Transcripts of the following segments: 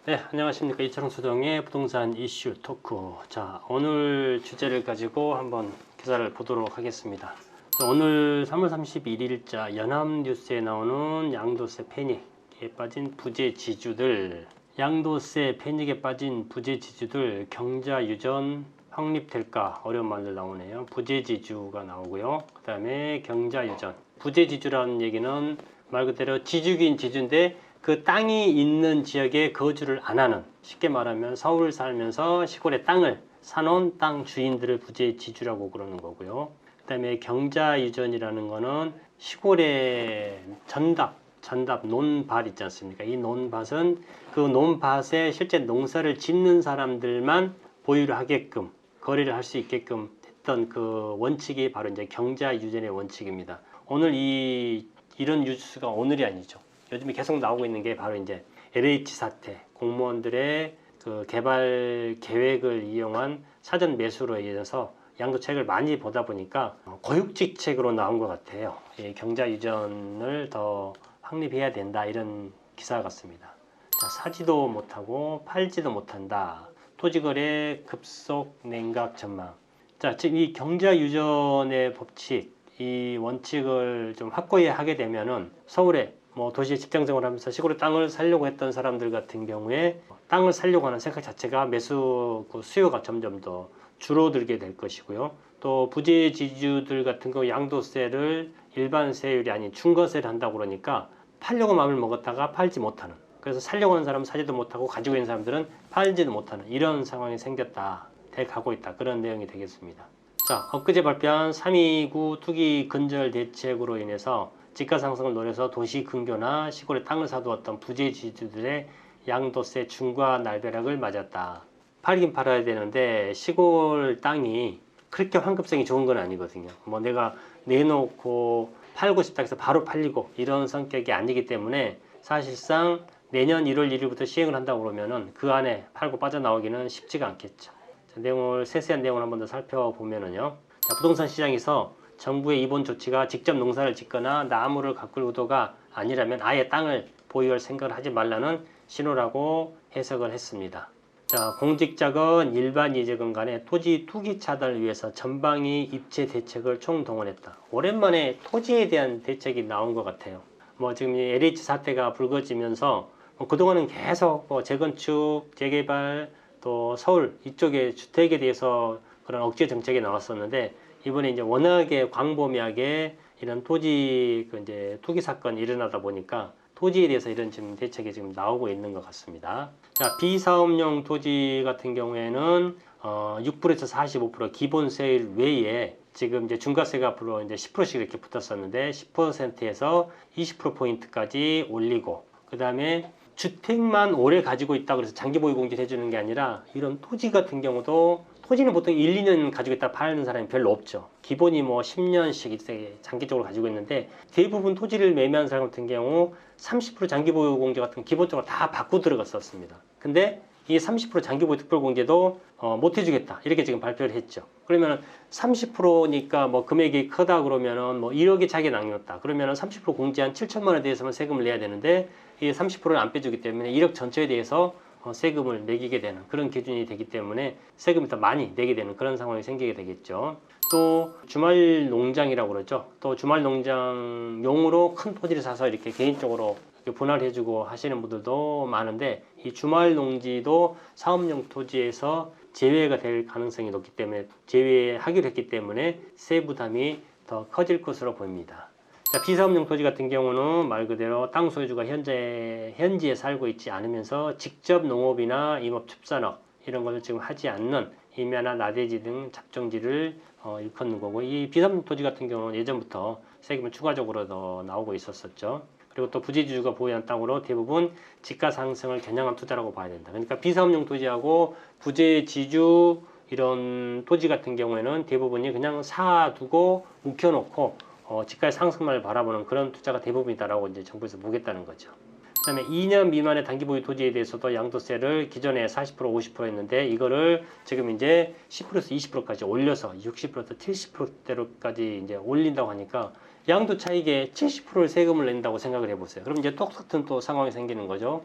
네, 안녕하십니까. 이창 소정의 부동산 이슈 토크. 자, 오늘 주제를 가지고 한번 기사를 보도록 하겠습니다. 오늘 3월 31일자 연합뉴스에 나오는 양도세 패닉에 빠진 부재지주들, 양도세 패닉에 빠진 부재지주들 경자 유전 확립될까? 어려운 말들 나오네요. 부재지주가 나오고요. 그 다음에 경자 유전. 부재지주라는 얘기는 말 그대로 지주긴 지주인데 그 땅이 있는 지역에 거주를 안 하는, 쉽게 말하면 서울 살면서 시골에 땅을 사놓은 땅 주인들을 부재지주라고 그러는 거고요. 그 다음에 경자유전이라는 거는 시골에 전답 논밭 있지 않습니까? 이 논밭은 그 논밭에 실제 농사를 짓는 사람들만 보유를 하게끔, 거래를 할 수 있게끔 했던 그 원칙이 바로 이제 경자유전의 원칙입니다. 오늘 이런 뉴스가 오늘이 아니죠. 요즘에 계속 나오고 있는 게 바로 이제 LH 사태, 공무원들의 그 개발 계획을 이용한 사전 매수로 인해서 양도책을 많이 보다 보니까 고육지책으로 나온 것 같아요. 이 경자 유전을 더 확립해야 된다, 이런 기사 같습니다. 자, 사지도 못하고 팔지도 못한다. 토지거래 급속 냉각 전망. 자, 지금 이 경자 유전의 법칙, 이 원칙을 좀 확고히 하게 되면은 서울에 도시에 직장생활을 하면서 시골에 땅을 사려고 했던 사람들 같은 경우에 땅을 사려고 하는 생각 자체가 매수 수요가 점점 더 줄어들게 될 것이고요. 또 부재지주들 같은 경우 양도세를 일반 세율이 아닌 중과세를 한다고 그러니까 팔려고 마음을 먹었다가 팔지 못하는, 그래서 사려고 하는 사람은 사지도 못하고 가지고 있는 사람들은 팔지도 못하는 이런 상황이 생겼다, 돼 가고 있다, 그런 내용이 되겠습니다. 자, 엊그제 발표한 3.29 투기 근절 대책으로 인해서 집가 상승을 노려서 도시 근교나 시골에 땅을 사두었던 부재지주들의 양도세 중과 날벼락을 맞았다. 팔긴 팔아야 되는데 시골 땅이 그렇게 환급성이 좋은 건 아니거든요. 내가 내놓고 팔고 싶다 해서 바로 팔리고 이런 성격이 아니기 때문에 사실상 내년 1월 1일부터 시행을 한다고 그러면은 그 안에 팔고 빠져나오기는 쉽지가 않겠죠. 자, 세세한 내용을 한번 더 살펴보면은요. 자, 부동산 시장에서 정부의 이번 조치가 직접 농사를 짓거나 나무를 가꿀 의도가 아니라면 아예 땅을 보유할 생각을 하지 말라는 신호라고 해석을 했습니다. 자, 공직자건 일반 이재건 간에 토지 투기 차단을 위해서 전방위 입체 대책을 총동원했다. 오랜만에 토지에 대한 대책이 나온 것 같아요. 지금 이 LH 사태가 불거지면서 그동안은 계속 재건축, 재개발, 또 서울 이쪽에 주택에 대해서 그런 억제 정책이 나왔었는데 이번에 이제 워낙에 광범위하게 이런 토지 이제 투기 사건이 일어나다 보니까 토지에 대해서 이런 지금 대책이 지금 나오고 있는 것 같습니다. 자, 비사업용 토지 같은 경우에는 6%에서 45% 기본세율 외에 지금 이제 중과세가 앞으로 이제 10%씩 이렇게 붙었었는데 10%에서 20%포인트까지 올리고, 그 다음에 주택만 오래 가지고 있다 그래서 장기 보유 공제를 해주는 게 아니라 이런 토지 같은 경우도, 토지는 보통 1, 2년 가지고 있다 파는 사람이 별로 없죠. 기본이 10년씩 이렇게 장기적으로 가지고 있는데 대부분 토지를 매매하는 사람 같은 경우 30% 장기 보유 공제 같은 거 기본적으로 다 받고 들어갔었습니다. 근데 이 30% 장기 보유 특별 공제도 못 해주겠다, 이렇게 지금 발표를 했죠. 그러면 30%니까 금액이 크다 그러면은 1억이 차게 남겼다 그러면은 30% 공제한 7천만 원에 대해서만 세금을 내야 되는데 이 30%를 안 빼주기 때문에 1억 전체에 대해서 세금을 매기게 되는 그런 기준이 되기 때문에 세금이 더 많이 내게 되는 그런 상황이 생기게 되겠죠. 또 주말 농장이라고 그러죠. 또 주말 농장용으로 큰 토지를 사서 이렇게 개인적으로 분할해주고 하시는 분들도 많은데 이 주말 농지도 사업용 토지에서 제외가 될 가능성이 높기 때문에 제외하기로 했기 때문에 세 부담이 더 커질 것으로 보입니다. 자, 비사업용 토지 같은 경우는 말 그대로 땅 소유주가 현지에 살고 있지 않으면서 직접 농업이나 임업 축산업 이런 것을 지금 하지 않는 임야나 나대지 등 잡종지를 일컫는 거고, 이 비사업용 토지 같은 경우는 예전부터 세금을 추가적으로 더 나오고 있었었죠. 그리고 또 부재지주가 보유한 땅으로 대부분 집가 상승을 겨냥한 투자라고 봐야 된다. 그러니까 비사업용 토지하고 부재지주 이런 토지 같은 경우에는 대부분이 그냥 사두고 묵혀놓고 집가의 상승만을 바라보는 그런 투자가 대부분이다라고 이제 정부에서 보겠다는 거죠. 그다음에 2년 미만의 단기 보유 토지에 대해서도 양도세를 기존에 40% 50% 했는데 이거를 지금 이제 10%에서 20%까지 올려서 60%에서 70%대로까지 이제 올린다고 하니까 양도 차익의 70%를 세금을 낸다고 생각을 해보세요. 그럼 이제 똑같은 또 상황이 생기는 거죠.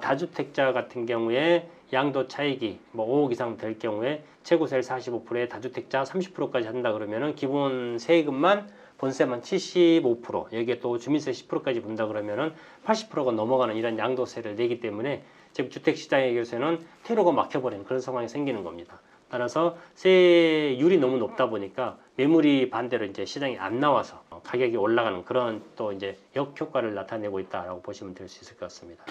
다주택자 같은 경우에 양도 차익이 뭐 5억 이상 될 경우에 최고세율 45%에 다주택자 30%까지 한다 그러면은 기본 세금만 본세만 75%, 여기에 또 주민세 10%까지 분다 그러면은 80%가 넘어가는 이런 양도세를 내기 때문에 지금 주택시장에서는 퇴로가 막혀버리는 그런 상황이 생기는 겁니다. 따라서 세율이 너무 높다 보니까 매물이 반대로 이제 시장에 안 나와서 가격이 올라가는 그런 또 이제 역효과를 나타내고 있다라고 보시면 될 수 있을 것 같습니다.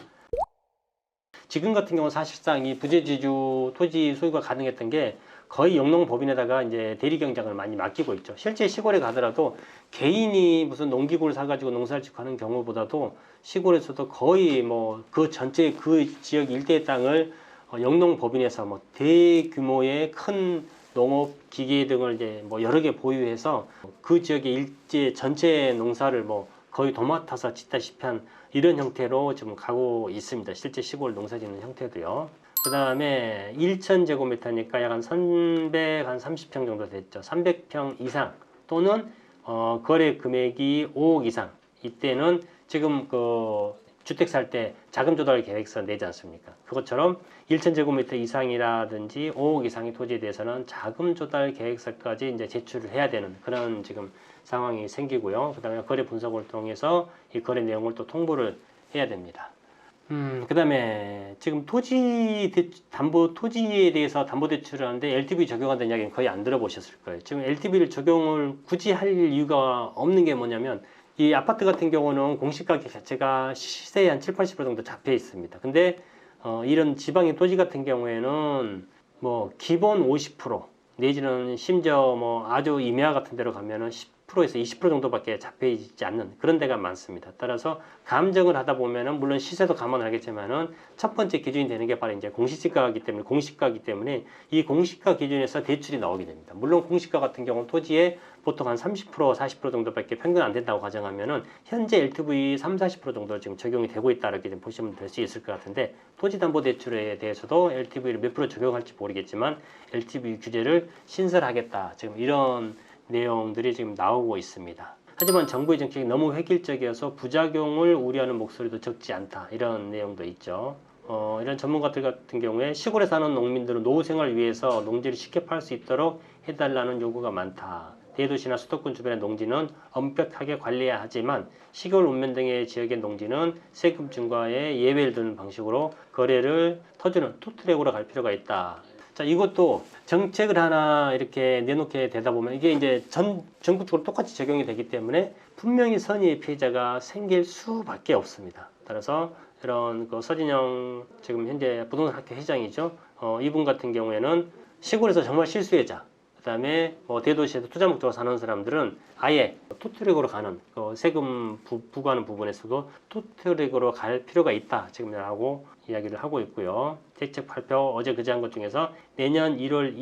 지금 같은 경우는 사실상 이 부재지주 토지 소유가 가능했던 게 거의 영농법인에다가 이제 대리 경작을 많이 맡기고 있죠. 실제 시골에 가더라도 개인이 무슨 농기구를 사가지고 농사를 짓고 하는 경우보다도 시골에서도 거의 뭐 그 전체 그 지역 일대의 땅을 영농법인에서 뭐 대규모의 큰 농업 기계 등을 이제 뭐 여러 개 보유해서 그 지역의 일제 전체 농사를 뭐 거의 도맡아서 짓다시피 한 이런 형태로 지금 가고 있습니다. 실제 시골 농사 짓는 형태도요. 그 다음에 1,000제곱미터니까 약 한 330평 정도 됐죠. 300평 이상 또는 거래 금액이 5억 이상. 이때는 지금 그 주택 살 때 자금 조달 계획서 내지 않습니까? 그것처럼 1,000제곱미터 이상이라든지 5억 이상의 토지에 대해서는 자금 조달 계획서까지 이제 제출을 해야 되는 그런 지금 상황이 생기고요. 그 다음에 거래 분석을 통해서 이 거래 내용을 또 통보를 해야 됩니다. 그 다음에 지금 토지에 대해서 담보대출을 하는데 LTV 적용한다는 이야기는 거의 안 들어보셨을 거예요. 지금 LTV를 적용을 굳이 할 이유가 없는 게 뭐냐면 이 아파트 같은 경우는 공시가격 자체가 시세의 한 7, 80% 정도 잡혀 있습니다. 근데 이런 지방의 토지 같은 경우에는 뭐 기본 50% 내지는 심지어 뭐 아주 임야 같은 데로 가면은 10%에서 20% 정도밖에 잡혀 있지 않는 그런 데가 많습니다. 따라서 감정을 하다 보면은 물론 시세도 감안을 하겠지만은 첫 번째 기준이 되는 게 바로 이제 공시지가이기 때문에 공시가이기 때문에 이 공시가 기준에서 대출이 나오게 됩니다. 물론 공시가 같은 경우는 토지에 보통 한 30%, 40% 정도밖에 평균 안 된다고 가정하면은 현재 LTV 3, 40% 정도 지금 적용이 되고 있다 이렇게 좀 보시면 될 수 있을 것 같은데 토지담보대출에 대해서도 LTV를 몇 프로 적용할지 모르겠지만 LTV 규제를 신설하겠다 지금 이런 내용들이 지금 나오고 있습니다. 하지만 정부의 정책이 너무 획일적이어서 부작용을 우려하는 목소리도 적지 않다 이런 내용도 있죠. 이런 전문가들 같은 경우에 시골에 사는 농민들은 노후 생활을 위해서 농지를 쉽게 팔 수 있도록 해달라는 요구가 많다. 대도시나 수도권 주변의 농지는 엄격하게 관리해야 하지만 시골 읍면 등의 지역의 농지는 세금 중과에 예외를 두는 방식으로 거래를 터주는 투트랙으로 갈 필요가 있다. 자, 이것도 정책을 하나 이렇게 내놓게 되다 보면 이게 이제 전국적으로 똑같이 적용이 되기 때문에 분명히 선의의 피해자가 생길 수밖에 없습니다. 따라서 이런 그 서진영 지금 현재 부동산 학회 회장이죠. 이분 같은 경우에는 시골에서 정말 실수혜자, 그다음에 뭐 대도시에서 투자 목적으로 사는 사람들은 아예 투트랙으로 가는 세금 부과하는 부분에서도 투트랙으로 갈 필요가 있다 지금이라고 이야기를 하고 있고요. 대책 발표 어제 그제 한 것 중에서 내년 1월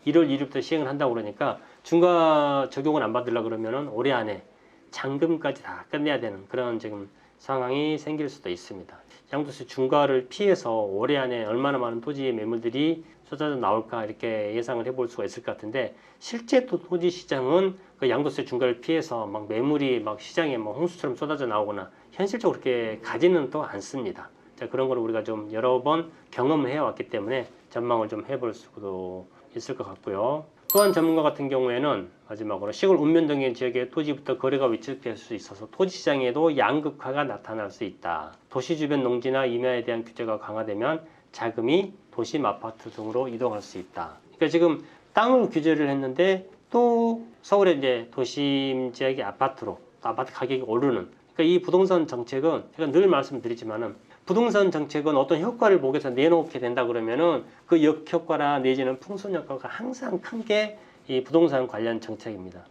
1일부터 시행을 한다고 그러니까 중과 적용을 안 받으려고 그러면은 올해 안에 잔금까지 다 끝내야 되는 그런 지금 상황이 생길 수도 있습니다. 양도세 중과를 피해서 올해 안에 얼마나 많은 토지 매물들이 쏟아져 나올까 이렇게 예상을 해볼 수가 있을 것 같은데 실제 또 토지 시장은 그 양도세 중과를 피해서 막 매물이 막 시장에 뭐 홍수처럼 쏟아져 나오거나 현실적으로 그렇게 가지는 또 않습니다. 자, 그런 걸 우리가 좀 여러 번 경험을 해왔기 때문에 전망을 좀 해볼 수도 있을 것 같고요. 또한 전문가 같은 경우에는 마지막으로 시골 읍면 등의 지역의 토지부터 거래가 위축될 수 있어서 토지시장에도 양극화가 나타날 수 있다. 도시 주변 농지나 임야에 대한 규제가 강화되면 자금이 도심 아파트 등으로 이동할 수 있다. 그러니까 지금 땅을 규제를 했는데 또 서울의 이제 도심 지역의 아파트로 아파트 가격이 오르는. 그러니까 이 부동산 정책은 제가 늘 말씀드리지만은 부동산 정책은 어떤 효과를 보기 위해서 내놓게 된다 그러면은 그 역효과나 내지는 풍선 효과가 항상 큰 게 이 부동산 관련 정책입니다.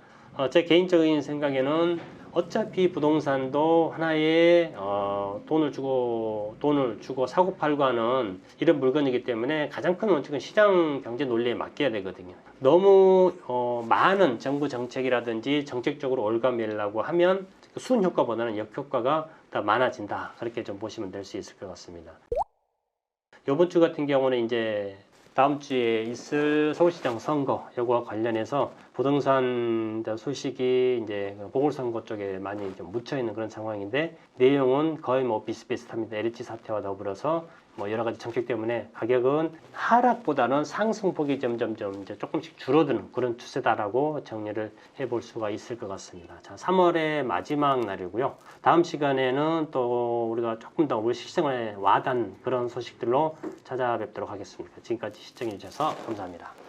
제 개인적인 생각에는 어차피 부동산도 하나의 돈을 주고 사고 팔고 하는 이런 물건이기 때문에 가장 큰 원칙은 시장 경제 논리에 맡겨야 되거든요. 너무 많은 정부 정책이라든지 정책적으로 올가매려고 하면 순 효과보다는 역효과가 더 많아진다. 그렇게 좀 보시면 될 수 있을 것 같습니다. 이번 주 같은 경우는 이제 다음 주에 있을 서울시장 선거 요거와 관련해서 부동산 소식이 이제 보궐선거 쪽에 많이 좀 묻혀 있는 그런 상황인데 내용은 거의 뭐 비슷비슷합니다. LH 사태와 더불어서 뭐 여러 가지 정책 때문에 가격은 하락보다는 상승폭이 점점 이제 조금씩 줄어드는 그런 추세다라고 정리를 해볼 수가 있을 것 같습니다. 자, 3월의 마지막 날이고요. 다음 시간에는 또 우리가 조금 더 우리 실생활에 와닿는 그런 소식들로 찾아뵙도록 하겠습니다. 지금까지 시청해 주셔서 감사합니다.